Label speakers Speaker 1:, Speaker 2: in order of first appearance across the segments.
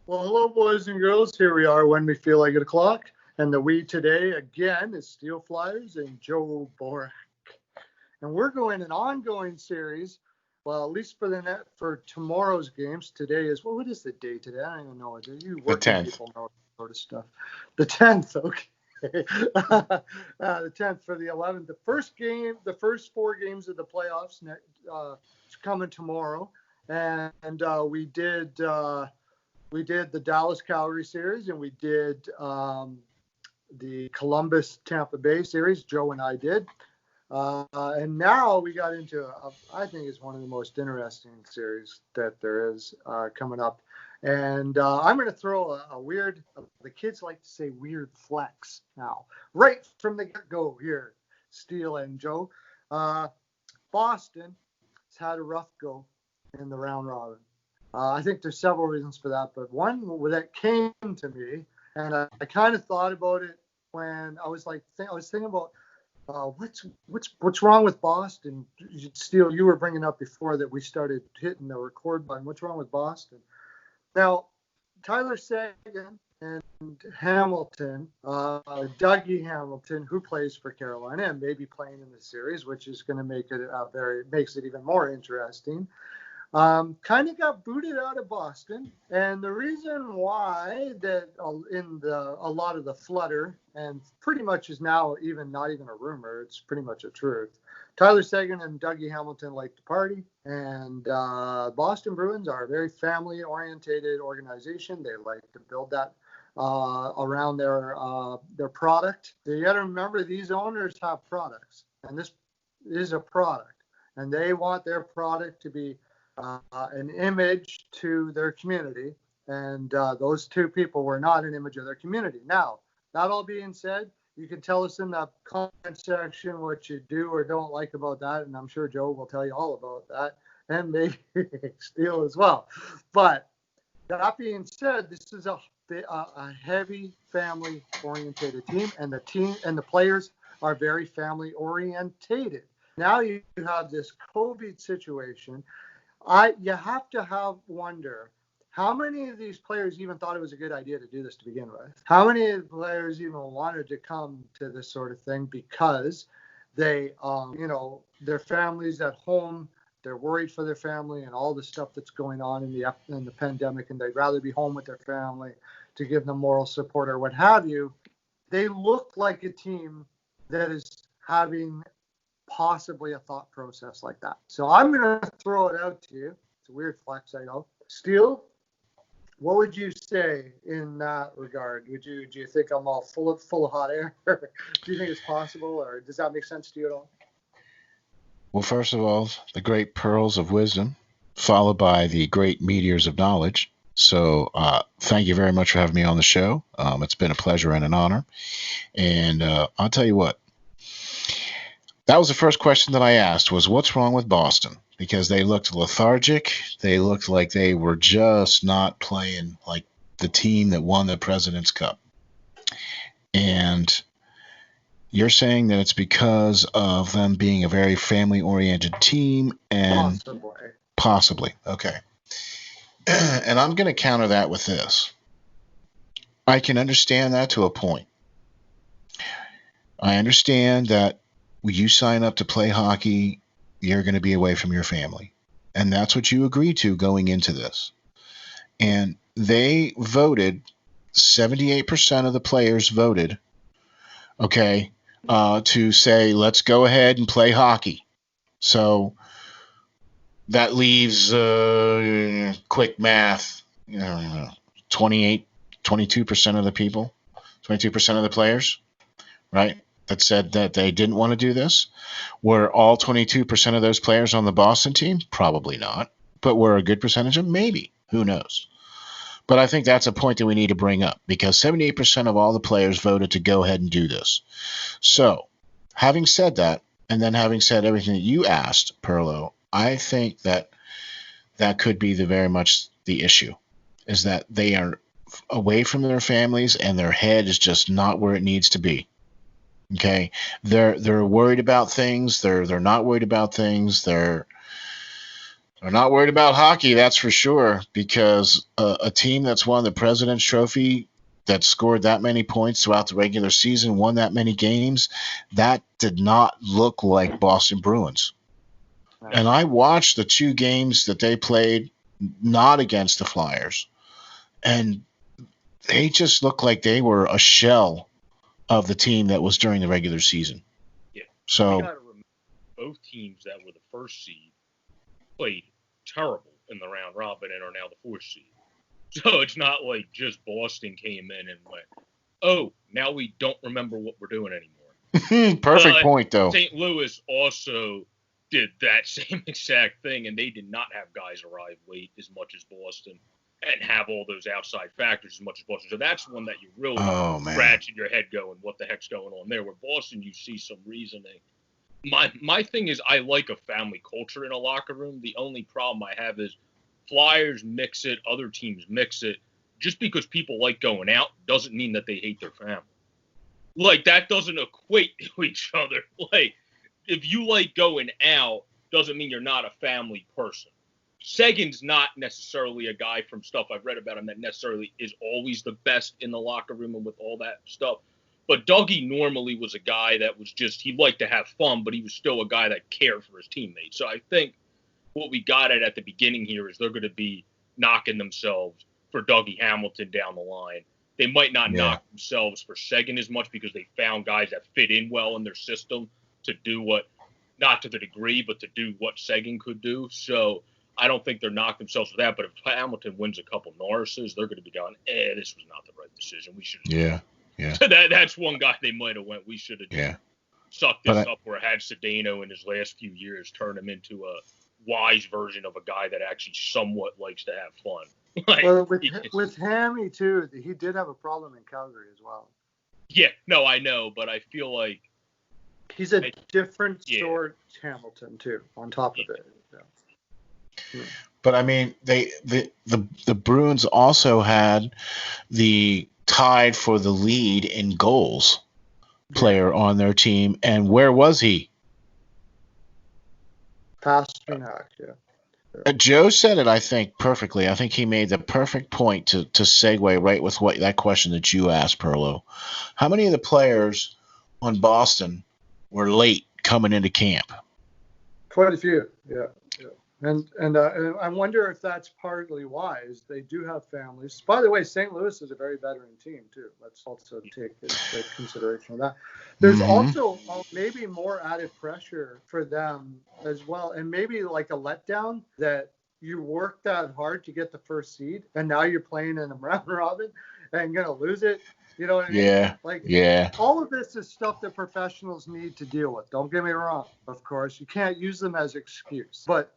Speaker 1: Well, hello, boys and girls. Here we are when we feel like 8 o'clock. And the we today, again, is Steel Flyers and Joe Borek. And we're going an ongoing series. Well, at least for tomorrow's games. Today is, well, what is the day today? I don't even know. You
Speaker 2: The
Speaker 1: working
Speaker 2: 10th.
Speaker 1: people know that sort of stuff. The 10th, okay. The 10th for the 11th. The first 4 games of the playoffs coming tomorrow. And we did the Dallas Calgary series, and we did the Columbus Tampa Bay series. Joe and I did. And now we got into, I think it's one of the most interesting series that there is coming up. And I'm going to throw a weird, the kids like to say weird flex now, right from the get-go here, Steele and Joe. Boston has had a rough go in the round robin. I think there's several reasons for that, but one that came to me, and I kind of thought about it when I was thinking about what's wrong with Boston. Steele, you were bringing up before that we started hitting the record button. What's wrong with Boston? Now, Tyler Seguin and Hamilton, Dougie Hamilton, who plays for Carolina and may be playing in the series, which is going to makes it even more interesting. Kind of got booted out of Boston, and the reason why that in a lot of the flutter, and pretty much is now not even a rumor, it's pretty much a truth. Tyler Seguin and Dougie Hamilton like to party, and Boston Bruins are a very family-oriented organization. They like to build that around their product. You got to remember, these owners have products, and this is a product, and they want their product to be an image to their community, and those two people were not an image of their community. Now, that all being said, you can tell us in the comment section what you do or don't like about that, and I'm sure Joe will tell you all about that, and maybe Steele as well. But that being said, this is a heavy family-oriented team, and the players are very family-oriented. Now you have this COVID situation. You have to wonder how many of these players even thought it was a good idea to do this to begin with. How many of the players even wanted to come to this sort of thing because they, their families at home, they're worried for their family and all the stuff that's going on in the pandemic, and they'd rather be home with their family to give them moral support or what have you. They look like a team that is having possibly a thought process like that. So I'm going to throw it out to you. It's a weird flex, I know. Steele, what would you say in that regard? Do you think I'm all full of hot air? Do you think it's possible, or does that make sense to you at all?
Speaker 2: Well, first of all, the great pearls of wisdom, followed by the great meteors of knowledge. So thank you very much for having me on the show. It's been a pleasure and an honor. And I'll tell you what, that was the first question that I asked was, what's wrong with Boston? Because they looked lethargic. They looked like they were just not playing like the team that won the President's Cup. And you're saying that it's because of them being a very family-oriented team and possibly. Okay. And I'm going to counter that with this. I can understand that to a point. I understand that when you sign up to play hockey, you're going to be away from your family. And that's what you agreed to going into this. And they voted, 78% of the players voted, okay, to say, let's go ahead and play hockey. So that leaves, quick math, 22% of the people, 22% of the players, right, that said that they didn't want to do this. Were all 22% of those players on the Boston team? Probably not. But were a good percentage of them? Maybe. Who knows? But I think that's a point that we need to bring up, because 78% of all the players voted to go ahead and do this. So, having said that, and then having said everything that you asked, Perlo, I think that that could be very much the issue, is that they are away from their families and their head is just not where it needs to be. Okay, they're worried about things. They're not worried about things. They're They're not worried about hockey, that's for sure, because a team that's won the President's Trophy, that scored that many points throughout the regular season, won that many games, that did not look like Boston Bruins. And I watched the 2 games that they played, not against the Flyers, and they just looked like they were a shell of the team that was during the regular season.
Speaker 3: Yeah.
Speaker 2: So
Speaker 3: you got to remember, both teams that were the first seed played terrible in the round robin and are now the 4th seed. So it's not like just Boston came in and went, oh, now we don't remember what we're doing anymore.
Speaker 2: Perfect point, though.
Speaker 3: St. Louis also did that same exact thing, and they did not have guys arrive late as much as Boston and have all those outside factors as much as Boston. So that's one that you really scratch your head going, what the heck's going on there? Where Boston, you see some reasoning. My thing is, I like a family culture in a locker room. The only problem I have is Flyers mix it, other teams mix it. Just because people like going out doesn't mean that they hate their family. Like, that doesn't equate to each other. Like, if you like going out, doesn't mean you're not a family person. Seguin's not necessarily a guy from stuff I've read about him that necessarily is always the best in the locker room and with all that stuff. But Dougie normally was a guy that was just, he liked to have fun, but he was still a guy that cared for his teammates. So I think what we got at the beginning here is they're going to be knocking themselves for Dougie Hamilton down the line. They might not knock themselves for Seguin as much because they found guys that fit in well in their system to do what, not to the degree, but to do what Seguin could do. So I don't think they're knocking themselves for that. But if Hamilton wins a couple Norrises, they're going to be going, this was not the right decision. We should have.
Speaker 2: Yeah.
Speaker 3: So that's one guy they might have went, we should have sucked this up where had Sedano in his last few years turn him into a wise version of a guy that actually somewhat likes to have fun. Like,
Speaker 1: well, with Hammy, too, he did have a problem in Calgary as well.
Speaker 3: Yeah, no, I know, but I feel like
Speaker 1: he's a different sort Hamilton, too, on top of it. Yeah.
Speaker 2: But, I mean, the Bruins also had the tied for the lead in goals player on their team. And where was he?
Speaker 1: Pasternak,
Speaker 2: Joe said it, I think, perfectly. I think he made the perfect point to segue right with that question that you asked, Perlo. How many of the players on Boston were late coming into camp?
Speaker 1: Quite a few, yeah. And I wonder if that's partly wise. They do have families. By the way, St. Louis is a very veteran team, too. Let's also take into consideration of that. There's also maybe more added pressure for them as well. And maybe like a letdown that you worked that hard to get the first seed, and now you're playing in a round robin and going to lose it. You know what I mean?
Speaker 2: Yeah.
Speaker 1: All of this is stuff that professionals need to deal with. Don't get me wrong. Of course, you can't use them as excuse. But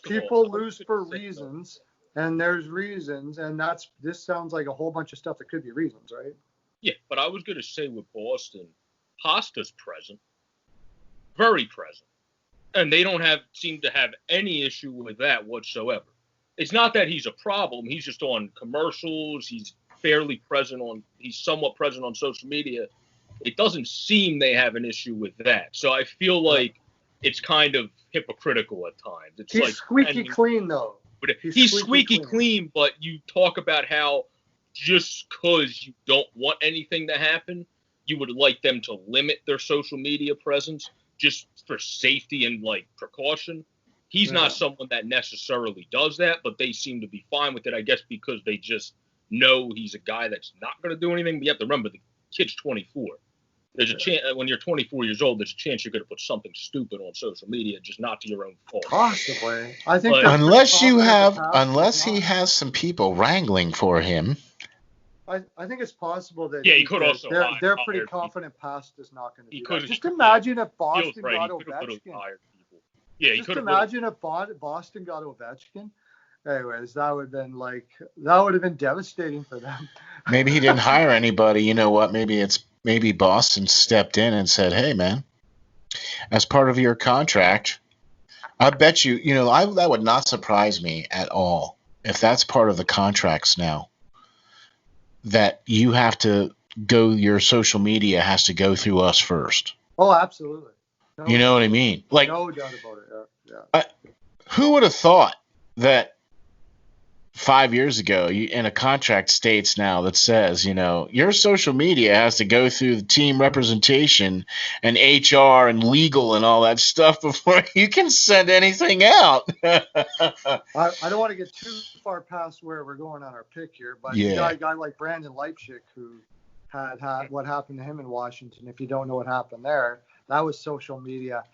Speaker 1: people lose for reasons, and there's reasons, and this sounds like a whole bunch of stuff that could be reasons, right?
Speaker 3: Yeah, but I was going to say with Boston, Pasta's present, very present, and they don't seem to have any issue with that whatsoever. It's not that he's a problem; he's just on commercials. He's fairly present he's somewhat present on social media. It doesn't seem they have an issue with that. So I feel like it's kind of hypocritical at times.
Speaker 1: He's squeaky clean, though.
Speaker 3: He's squeaky clean, but you talk about how just because you don't want anything to happen, you would like them to limit their social media presence just for safety and, like, precaution. He's not someone that necessarily does that, but they seem to be fine with it, I guess, because they just know he's a guy that's not going to do anything. But you have to remember, the kid's 24. There's a chance when you're 24 years old, there's a chance you're going to put something stupid on social media, just not to your own fault.
Speaker 1: Possibly. I think
Speaker 2: unless he has some people wrangling for him.
Speaker 1: I think it's possible that
Speaker 3: he could also.
Speaker 1: They're pretty confident Pasta's not going to do that. Just imagine if Boston got Ovechkin.
Speaker 3: Yeah,
Speaker 1: just imagine if Boston got Ovechkin. Anyways, that would have been devastating for them.
Speaker 2: Maybe he didn't hire anybody. You know what? Maybe Boston stepped in and said, "Hey, man, as part of your contract, I bet you, that would not surprise me at all if that's part of the contracts now, that you have to your social media has to go through us first."
Speaker 1: Oh, absolutely.
Speaker 2: You know what I mean? Like,
Speaker 1: no doubt about it. Yeah.
Speaker 2: Who would have thought that 5 years ago, in a contract states now that says, your social media has to go through the team representation and HR and legal and all that stuff before you can send anything out.
Speaker 1: I don't want to get too far past where we're going on our pick here, but you got a guy like Brandon Leipzig who had what happened to him in Washington. If you don't know what happened there, that was social media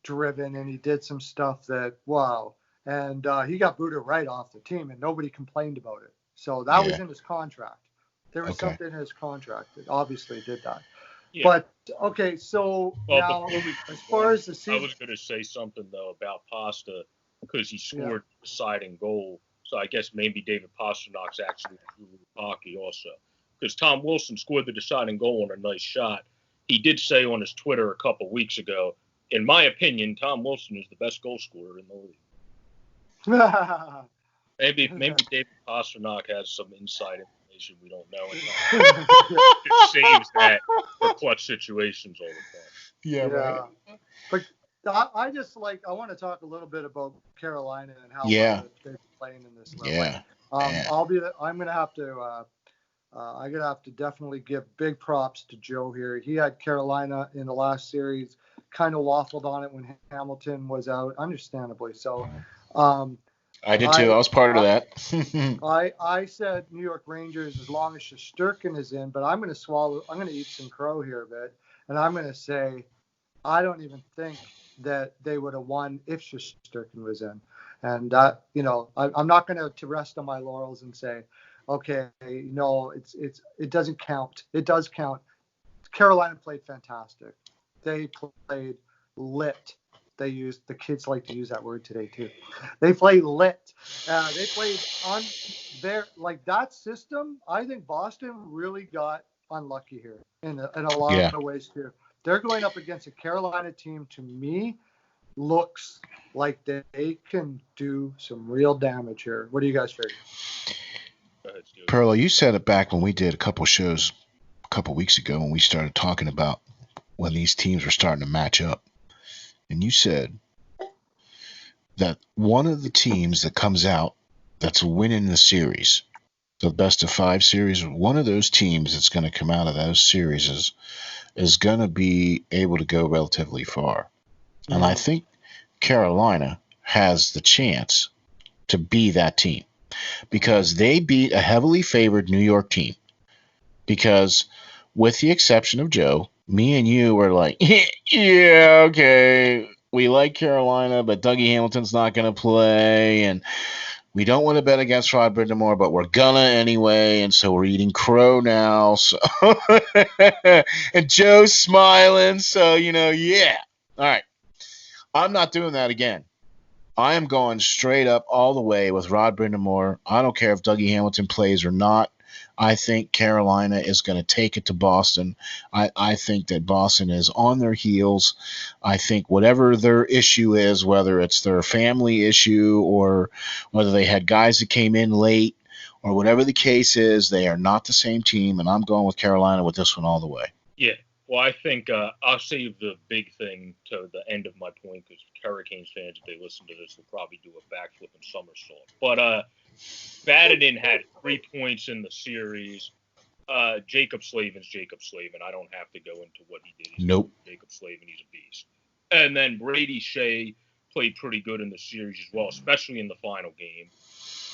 Speaker 1: driven, and he did some stuff that, wow. And he got booted right off the team, and nobody complained about it. So that was in his contract. There was something in his contract that obviously did that. Yeah. But, okay, so now, as far as the season.
Speaker 3: I was going to say something, though, about Pasta, because he scored the deciding goal. So I guess maybe David Pasternak's actually hockey also. Because Tom Wilson scored the deciding goal on a nice shot. He did say on his Twitter a couple weeks ago, in my opinion, Tom Wilson is the best goal scorer in the league. Maybe David Pastrnak has some inside information we don't know. It saves that for clutch situations all the time.
Speaker 2: Yeah. Right.
Speaker 1: But I want to talk a little bit about Carolina and how well they're playing in this level.
Speaker 2: Yeah.
Speaker 1: I'm gonna have to definitely give big props to Joe here. He had Carolina in the last series, kind of waffled on it when Hamilton was out, understandably so.
Speaker 2: I did too. I was part of that.
Speaker 1: I said New York Rangers as long as Shesterkin is in, but I'm going to eat some crow here a bit, and I'm going to say I don't even think that they would have won if Shesterkin was in. And I'm not going to rest on my laurels and say, okay, no, it doesn't count. It does count. Carolina played fantastic. They played lit. The kids like to use that word today too. They played lit. They played on their, that system. I think Boston really got unlucky here in a lot of ways too. They're going up against a Carolina team, to me, looks like they can do some real damage here. What do you guys figure?
Speaker 2: Perlo, you said it back when we did a couple shows a couple weeks ago when we started talking about when these teams were starting to match up. And you said that one of the teams that comes out that's winning the series, the best of 5 series, one of those teams that's going to come out of those series is going to be able to go relatively far. Mm-hmm. And I think Carolina has the chance to be that team because they beat a heavily favored New York team. Because with the exception of Joe, me and you were like, yeah, okay, we like Carolina, but Dougie Hamilton's not going to play, and we don't want to bet against Rod Brind'Amour, but we're gonna anyway, and so we're eating crow now. So and Joe's smiling, so yeah. All right, I'm not doing that again. I am going straight up all the way with Rod Brind'Amour. I don't care if Dougie Hamilton plays or not. I think Carolina is going to take it to Boston. I think that Boston is on their heels. I think whatever their issue is, whether it's their family issue or whether they had guys that came in late or whatever the case is, they are not the same team, and I'm going with Carolina with this one all the way.
Speaker 3: Yeah. Well, I think I'll save the big thing to the end of my point because Hurricanes fans, if they listen to this, will probably do a backflip and somersault. But Vatanen had 3 points in the series. Jacob Slavin's Jacob Slavin. I don't have to go into what he did.
Speaker 2: Nope.
Speaker 3: Jacob Slavin, he's a beast. And then Brady Shea played pretty good in the series as well, especially in the final game.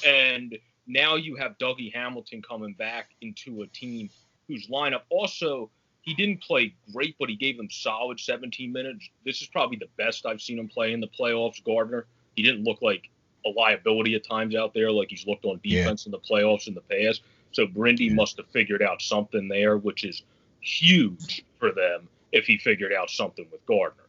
Speaker 3: And now you have Dougie Hamilton coming back into a team whose lineup also – he didn't play great, but he gave them solid 17 minutes. This is probably the best I've seen him play in the playoffs, Gardner. He didn't look like a liability at times out there like he's looked on defense in the playoffs in the past. So Brindy must have figured out something there, which is huge for them if he figured out something with Gardner.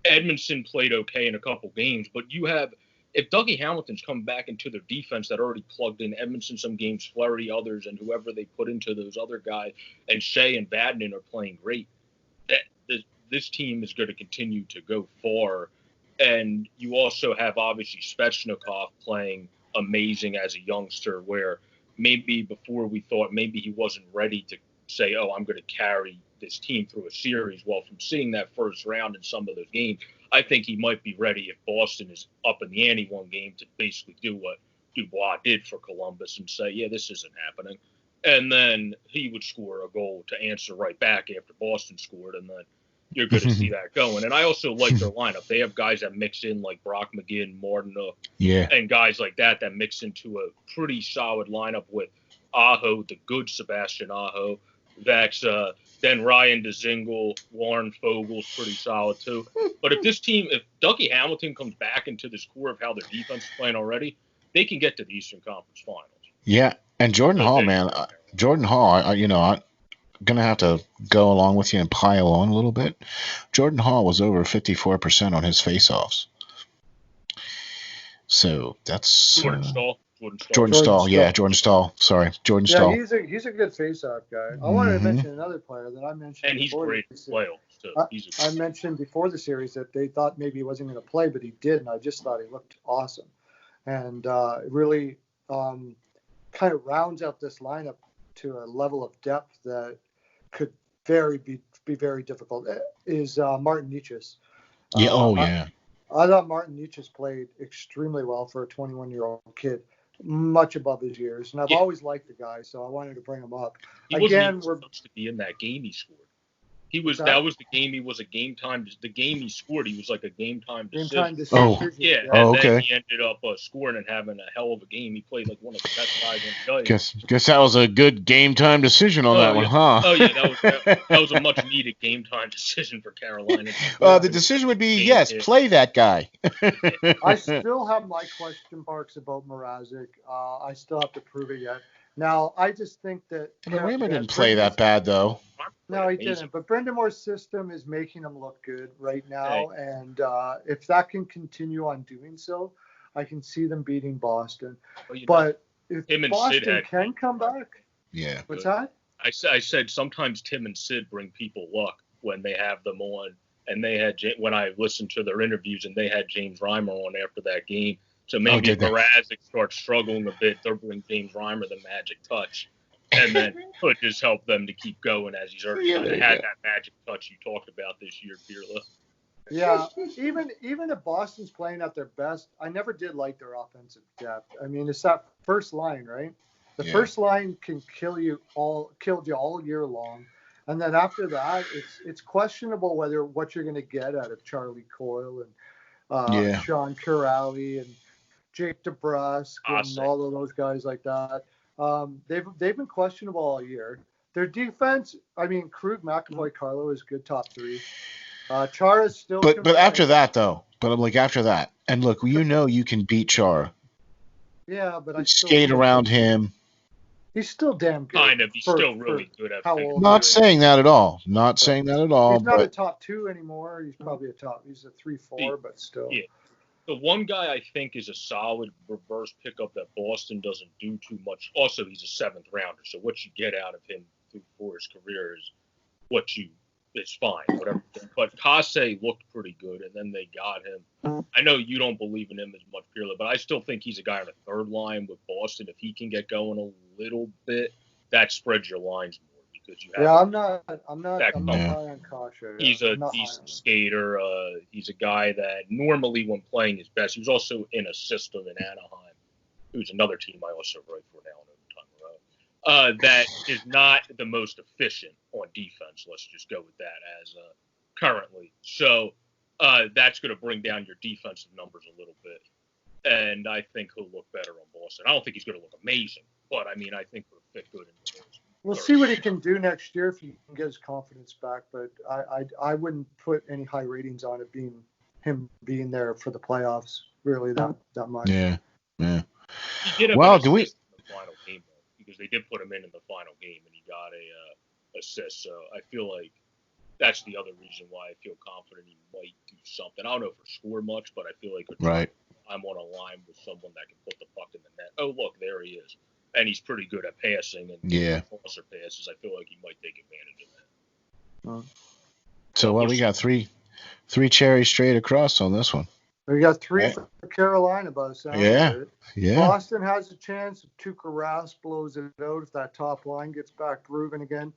Speaker 3: Edmondson played okay in a couple games, but you have – if Dougie Hamilton's come back into their defense that already plugged in Edmondson some games, Fleury others, and whoever they put into those other guys, and Shea and Vatanen are playing great, this team is going to continue to go far. And you also have, obviously, Svechnikov playing amazing as a youngster, where maybe before we thought maybe he wasn't ready to say, oh, I'm going to carry this team through a series. Well, from seeing that first round in some of those games, I think he might be ready if Boston is up in the ante one game to basically do what Dubois did for Columbus and say, yeah, this isn't happening. And then he would score a goal to answer right back after Boston scored, and then you're going to see that going. And I also like their lineup. They have guys that mix in like Brock McGinn, Martineau, and guys like that mix into a pretty solid lineup with Aho, the good Sebastian Aho. That's then Ryan DeZingle, Warren Fogel's pretty solid too. But if Dougie Hamilton comes back into this core of how their defense is playing already, they can get to the Eastern Conference Finals.
Speaker 2: Yeah, and Jordan Hall, man, Jordan Hall, I'm going to have to go along with you and pile on a little bit. Jordan Hall was over 54% on his faceoffs. So that's
Speaker 3: Jordan Stahl.
Speaker 2: Jordan Stahl. Sorry, Jordan Stahl.
Speaker 1: Yeah, he's a good face-off guy. I wanted to mention another player that I mentioned.
Speaker 3: And he's great in playoffs, too.
Speaker 1: I mentioned before the series that they thought maybe he wasn't going to play, but he did, and I just thought he looked awesome. And really kind of rounds out this lineup to a level of depth that could be very difficult. Is Martin Necas.
Speaker 2: Yeah.
Speaker 1: I thought Martin Necas played extremely well for a 21-year-old kid, much above his years, and I've always liked the guy, so I wanted to bring him up.
Speaker 3: He wasn't supposed to be in that game he scored. That was the game. He was a game time. The game he scored, he was like a game time decision.
Speaker 1: Yeah.
Speaker 3: Then he ended up scoring and having a hell of a game. He played like one of the best guys in the
Speaker 2: Guess that was a good game time decision on that one, huh?
Speaker 3: Oh yeah, that was a much needed game time decision for Carolina.
Speaker 2: The decision would be play that guy.
Speaker 1: I still have my question marks about Mrazek. I still have to prove it yet. Now, I just think that
Speaker 2: Raymond didn't play that bad, though.
Speaker 1: No, he didn't. But Brendan Moore's system is making him look good right now. And if that can continue on doing so, I can see them beating Boston. But if Boston can come back.
Speaker 2: Yeah.
Speaker 1: What's that?
Speaker 3: I said sometimes Tim and Sid bring people luck when they have them on. And they had, when I listened to their interviews, and they had James Reimer on after that game. So maybe if Mrazek starts struggling a bit, they'll bring James Reimer the magic touch. And then could just help them to keep going as he's already had that magic touch you talked about this year, Pirla.
Speaker 1: Yeah, even if Boston's playing at their best, I never did like their offensive depth. I mean, it's that first line, right? The first line can killed you all year long. And then after that, it's questionable what you're going to get out of Charlie Coyle and Sean Kuraly and Jake DeBrusk and all of those guys like that. They've been questionable all year. Their defense, I mean, Krug, McAvoy, Carlo is good top three. Chara's still.
Speaker 2: But after that, though. But I'm like, after that. And look, you can beat Chara.
Speaker 1: Yeah, but I
Speaker 2: skate around him.
Speaker 1: He's still damn good.
Speaker 3: Kind of. He's still really good at it.
Speaker 2: Not saying that at all. Not saying that at all.
Speaker 1: He's not a top two anymore. He's probably he's a 3-4, but still.
Speaker 3: Yeah. The one guy I think is a solid reverse pickup that Boston doesn't do too much. Also, he's a 7th rounder, so what you get out of him for his career is it's fine, whatever. But Kase looked pretty good, and then they got him. I know you don't believe in him as much, Pirla, but I still think he's a guy on the third line with Boston. If he can get going a little bit, that spreads your lines more.
Speaker 1: I'm not high on Kasha.
Speaker 3: He's a decent skater. He's a guy that normally, when playing his best, he was also in a system in Anaheim, who's another team I also write for now and over time. That is not the most efficient on defense. Let's just go with that as currently. So that's going to bring down your defensive numbers a little bit, and I think he'll look better on Boston. I don't think he's going to look amazing, but I mean, I think he'll fit good in the Boston.
Speaker 1: We'll see what he can do next year if he can get his confidence back, but I wouldn't put any high ratings on it being there for the playoffs really that much.
Speaker 2: Yeah.
Speaker 3: He did have an assist in the final game because they did put him in the final game and he got a assist. So I feel like that's the other reason why I feel confident he might do something. I don't know if he'll score much, but I feel like I'm on a line with someone that can put the puck in the net. Oh, look, there he is. And he's pretty good at passing and closer passes. I feel like he might take advantage of that.
Speaker 2: So we got three cherries straight across on this one.
Speaker 1: We got 3 for Carolina, by the sound of it.
Speaker 2: Yeah.
Speaker 1: Boston has a chance if Tuukka Rask blows it out. If that top line gets back grooving again,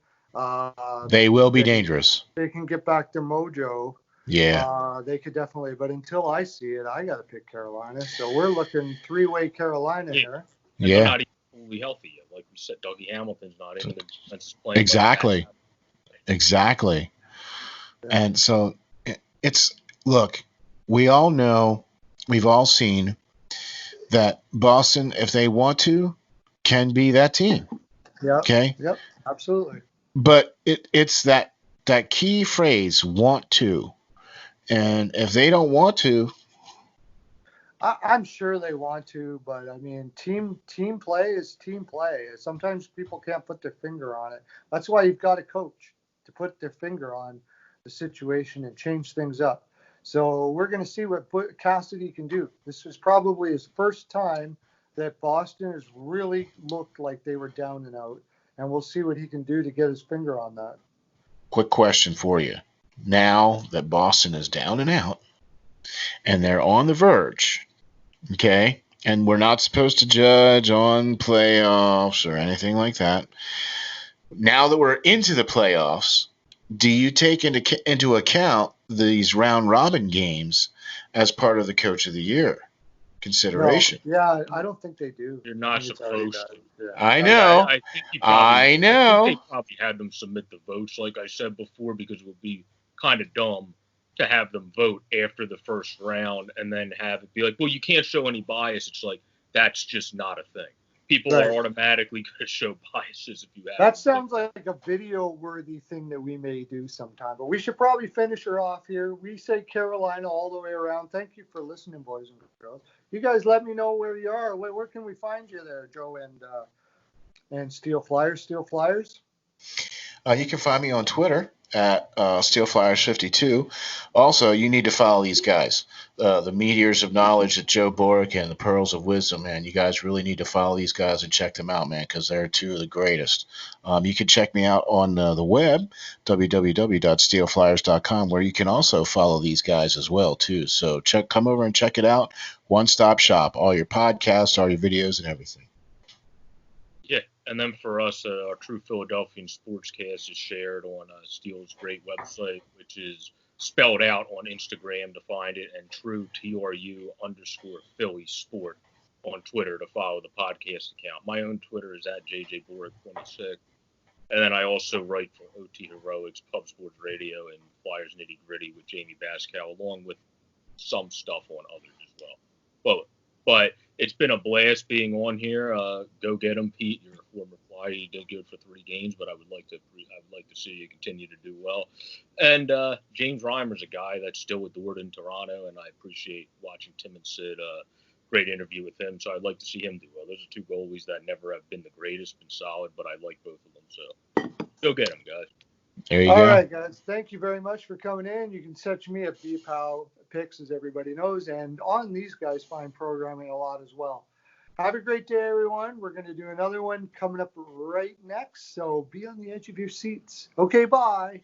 Speaker 2: they will be dangerous.
Speaker 1: They can get back their mojo.
Speaker 2: Yeah.
Speaker 1: They could definitely, but until I see it, I got to pick Carolina. So we're looking three-way Carolina here.
Speaker 3: And they're
Speaker 2: Yeah.
Speaker 3: not even fully healthy yet. Like we said, Dougie Hamilton's not in. The defense is playing.
Speaker 2: Exactly. Exactly.
Speaker 1: Yeah.
Speaker 2: And so it's, look, we all know, we've all seen that Boston, if they want to, can be that team.
Speaker 1: Yeah.
Speaker 2: Okay.
Speaker 1: Yep. Absolutely.
Speaker 2: But it's that key phrase, want to. And if they don't want to,
Speaker 1: I'm sure they want to, but I mean, team play is team play. Sometimes people can't put their finger on it. That's why you've got a coach to put their finger on the situation and change things up. So we're going to see what Cassidy can do. This is probably his first time that Boston has really looked like they were down and out, and we'll see what he can do to get his finger on that.
Speaker 2: quick question for you. Now that Boston is down and out and they're on the verge, okay, and we're not supposed to judge on playoffs or anything like that. Now that we're into the playoffs, do you take into account these round robin games as part of the Coach of the Year consideration?
Speaker 1: No, yeah, I don't think they do.
Speaker 3: You're not supposed to.
Speaker 1: Yeah.
Speaker 2: I know.
Speaker 3: I think
Speaker 2: I know.
Speaker 3: I think they probably had them submit the votes, like I said before, because it would be kind of dumb to have them vote after the first round and then have it be like, well, you can't show any bias. It's like, that's just not a thing. People are automatically going to show biases if you have.
Speaker 1: That sounds like a video-worthy thing that we may do sometime. But we should probably finish her off here. We say Carolina all the way around. Thank you for listening, boys and girls. You guys let me know where you are. Where can we find you there, Joe and Steel Flyers? Steel Flyers?
Speaker 2: You can find me on Twitter at SteelFlyers52. Also, you need to follow these guys. The Meteors of Knowledge at Joe Borek and the Pearls of Wisdom, man. You guys really need to follow these guys and check them out, man, because they're two of the greatest. You can check me out on the web, www.steelflyers.com, where you can also follow these guys as well, too. So come over and check it out. One-stop shop. All your podcasts, all your videos, and everything.
Speaker 3: And then for us, our True Philadelphian Sportscast is shared on Steel's great website, which is spelled out on Instagram to find it, and True, TRU_Philly Sport on Twitter to follow the podcast account. My own Twitter is at JJBoric26. And then I also write for OT Heroics, Pub Sports Radio, and Flyers Nitty Gritty with Jamie Bascow, along with some stuff on others as well. But it's been a blast being on here. Go get him, Pete. You're a former Flyer. You did good for 3 games, but I would like to see you continue to do well. And James Reimer's a guy that's still with Dort in Toronto, and I appreciate watching Tim and Sid. Great interview with him, so I'd like to see him do well. Those are 2 goalies that never have been the greatest, been solid, but I like both of them. So go get them, guys.
Speaker 2: There you go.
Speaker 1: All right, guys. Thank you very much for coming in. You can search me at BPOW Picks, as everybody knows, and on these guys find programming a lot as well. Have a great day, everyone. We're going to do another one coming up right next, so be on the edge of your seats. Okay, bye.